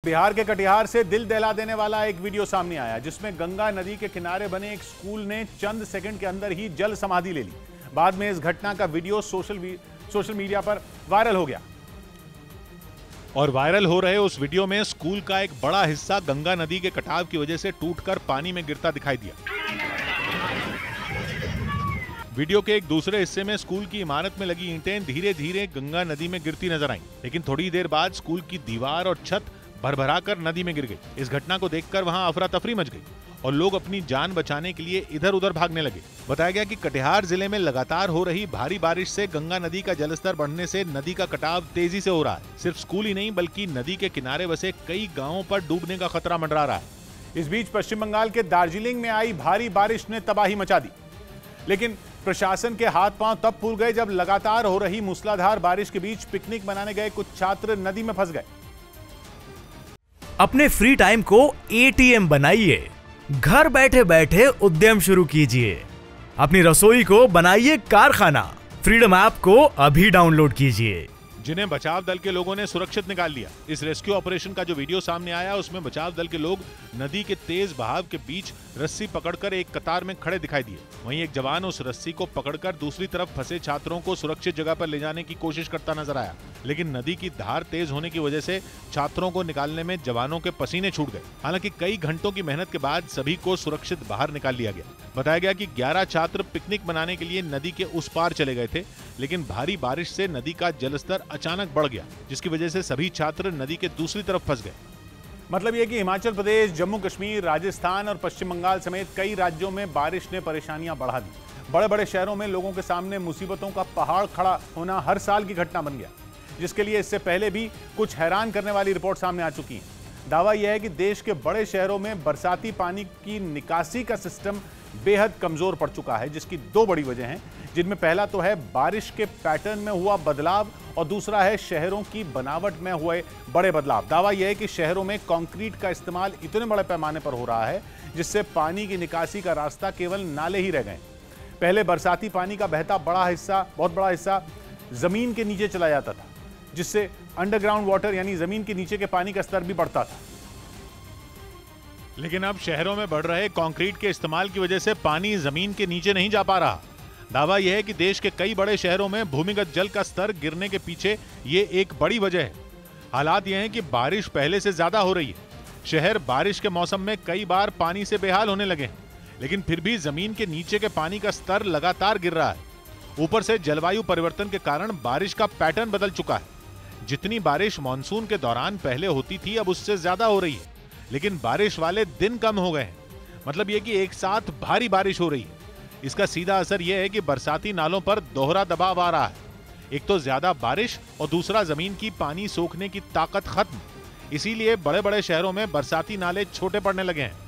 बिहार के कटिहार से दिल दहला देने वाला एक वीडियो सामने आया जिसमें गंगा नदी के किनारे बने एक स्कूल ने चंद सेकंड के अंदर ही जल समाधि ले ली। बाद में इस घटना का वीडियो सोशल मीडिया पर वायरल हो गया और वायरल हो रहे उस वीडियो में स्कूल का एक बड़ा हिस्सा गंगा नदी के कटाव की वजह से टूटकर पानी में गिरता दिखाई दिया। वीडियो के एक दूसरे हिस्से में स्कूल की इमारत में लगी ईंटें धीरे धीरे गंगा नदी में गिरती नजर आईं, लेकिन थोड़ी देर बाद स्कूल की दीवार और छत भरभराकर नदी में गिर गई। इस घटना को देखकर वहां अफरा तफरी मच गई और लोग अपनी जान बचाने के लिए इधर उधर भागने लगे। बताया गया कि कटिहार जिले में लगातार हो रही भारी बारिश से गंगा नदी का जलस्तर बढ़ने से नदी का कटाव तेजी से हो रहा है। सिर्फ स्कूल ही नहीं बल्कि नदी के किनारे बसे कई गांवों पर डूबने का खतरा मंडरा रहा है। इस बीच पश्चिम बंगाल के दार्जिलिंग में आई भारी बारिश ने तबाही मचा दी, लेकिन प्रशासन के हाथ पांव तब फूल गए जब लगातार हो रही मूसलाधार बारिश के बीच पिकनिक मनाने गए कुछ छात्र नदी में फंस गए। अपने फ्री टाइम को एटीएम बनाइए, घर बैठे बैठे उद्यम शुरू कीजिए, अपनी रसोई को बनाइए कारखाना। फ्रीडम ऐप को अभी डाउनलोड कीजिए। जिन्हें बचाव दल के लोगों ने सुरक्षित निकाल लिया। इस रेस्क्यू ऑपरेशन का जो वीडियो सामने आया उसमें बचाव दल के लोग नदी के तेज बहाव के बीच रस्सी पकड़कर एक कतार में खड़े दिखाई दिए। वहीं एक जवान उस रस्सी को पकड़कर दूसरी तरफ फंसे छात्रों को सुरक्षित जगह पर ले जाने की कोशिश करता नजर आया, लेकिन नदी की धार तेज होने की वजह से छात्रों को निकालने में जवानों के पसीने छूट गए। हालांकि कई घंटों की मेहनत के बाद सभी को सुरक्षित बाहर निकाल लिया गया। बताया गया कि 11 छात्र पिकनिक मनाने के लिए नदी के उस पार चले गए थे, लेकिन भारी बारिश से नदी का जलस्तर अचानक बढ़ गया, जिसकी वजह से सभी छात्र नदी के दूसरी तरफ फंस गए। मतलब यह कि हिमाचल प्रदेश, जम्मू कश्मीर, राजस्थान और पश्चिम बंगाल समेत कई राज्यों में बारिश ने परेशानियां बढ़ा दी। बड़े बड़े शहरों में लोगों के सामने मुसीबतों का पहाड़ खड़ा होना हर साल की घटना बन गया, जिसके लिए इससे पहले भी कुछ हैरान करने वाली रिपोर्ट सामने आ चुकी है। दावा यह है कि देश के बड़े शहरों में बरसाती पानी की निकासी का सिस्टम बेहद कमजोर पड़ चुका है, जिसकी दो बड़ी वजह हैं, जिनमें पहला तो है बारिश के पैटर्न में हुआ बदलाव और दूसरा है शहरों की बनावट में हुए बड़े बदलाव। दावा यह है कि शहरों में कंक्रीट का इस्तेमाल इतने बड़े पैमाने पर हो रहा है जिससे पानी की निकासी का रास्ता केवल नाले ही रह गए। पहले बरसाती पानी का बहता बहुत बड़ा हिस्सा जमीन के नीचे चला जाता था, जिससे अंडरग्राउंड वाटर यानी जमीन के नीचे के पानी का स्तर भी बढ़ता था। लेकिन अब शहरों में बढ़ रहे कंक्रीट के इस्तेमाल की वजह से पानी जमीन के नीचे नहीं जा पा रहा। दावा यह है कि देश के कई बड़े शहरों में भूमिगत जल का स्तर गिरने के पीछे ये एक बड़ी वजह है। हालात यह है कि बारिश पहले से ज्यादा हो रही है। शहर बारिश के मौसम में कई बार पानी से बेहाल होने लगे हैं, लेकिन फिर भी जमीन के नीचे के पानी का स्तर लगातार गिर रहा है। ऊपर से जलवायु परिवर्तन के कारण बारिश का पैटर्न बदल चुका है। जितनी बारिश मानसून के दौरान पहले होती थी अब उससे ज्यादा हो रही है, लेकिन बारिश वाले दिन कम हो गए हैं। मतलब यह कि एक साथ भारी बारिश हो रही है। इसका सीधा असर यह है कि बरसाती नालों पर दोहरा दबाव आ रहा है। एक तो ज्यादा बारिश और दूसरा जमीन की पानी सोखने की ताकत खत्म। इसीलिए बड़े बड़े शहरों में बरसाती नाले छोटे पड़ने लगे हैं।